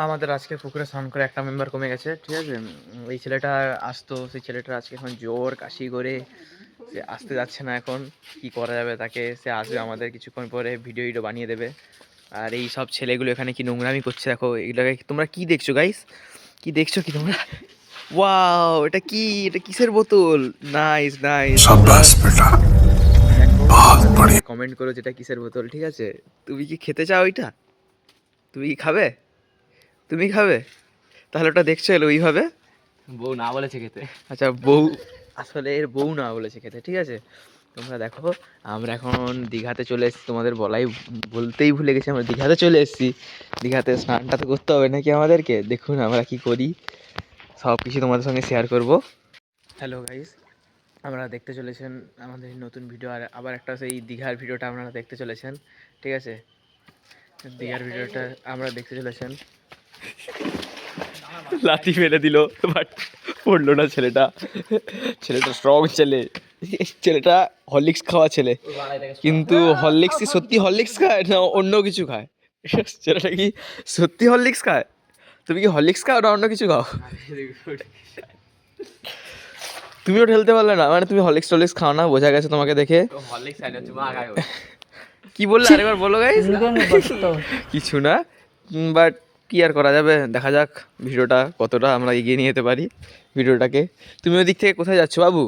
আমাদের আজকে পুকুরে স্নান করে একটা মেম্বার কমে গেছে, ঠিক আছে। এই ছেলেটা আসতো, সেই ছেলেটা আজকে এখন জ্বর কাশি করে সে আসতে যাচ্ছে না। এখন কি করা যাবে তাকে, সে আসবে আমাদের কিছুক্ষণ পরে, ভিডিও বানিয়ে দেবে। আর এই সব ছেলেগুলো এখানে কি নোংরামি করছে দেখো, এগুলোকে তোমরা কি দেখছো গাইস, কি দেখছো কি তোমরা? ওয়াও, এটা কি, এটা কিসের বোতল? নাইস নাইস, शाबाश बेटा, बहुत बढ़िया। কমেন্ট করো যেটা কিসের বোতল, ঠিক আছে। তুমি কি খেতে চাও ওইটা? তুমি কি খাবে? তুমি খাবে? তাহলে ওটা দেখছো এলো ওইভাবে। বউ না বলেছে খেতে। আচ্ছা বউ, আসলে এর বউ না বলেছে খেতে, ঠিক আছে। তোমরা দেখো, আমরা এখন দীঘাতে চলে এসেছি, তোমাদের বলতেই ভুলে গেছি, আমরা দীঘাতে চলে এসেছি। দীঘাতে স্নানটা তো করতে হবে নাকি আমাদেরকে, দেখুন আমরা কি করি, সব কিছু তোমাদের সঙ্গে শেয়ার করব। হ্যালো গাইস, আমরা দেখতে চলেছেন আমাদের নতুন ভিডিও, আর আবার একটা সেই দীঘার ভিডিওটা আপনারা দেখতে চলেছেন, ঠিক আছে। দীঘার ভিডিওটা আমরা দেখতে চলেছেন। লাথি ফেলে দিল, বাট পড়লো না ছেলেটা। ছেলেটা স্ট্রং ছেলে, ছেলেটা হরলিক্স খাওয়া ছেলে, কিন্তু হরলিক্স কি সত্যি হরলিক্স খায় না অন্য কিছু খায়? ছেলেটা কি সত্যি হরলিক্স খায়? তুমি কি হরলিক্স খাও না অন্য কিছু খাও? তুমিও ঠেলতে পারলে না, মানে তুমি হরলিক্স টলিক্স খাও না, বোঝা গেছে তোমাকে দেখে। হরলিক্স আইনা চুমা খায়। কি বললে আরেকবার বলো গাইস। কিছু না, বাট কি আর করা যাবে, দেখা যাক ভিডিওটা কতটা আমরা এগিয়ে নিয়ে যেতে পারি ভিডিওটাকে। তুমি ওই দিক থেকে কোথায় যাচ্ছো বাবু?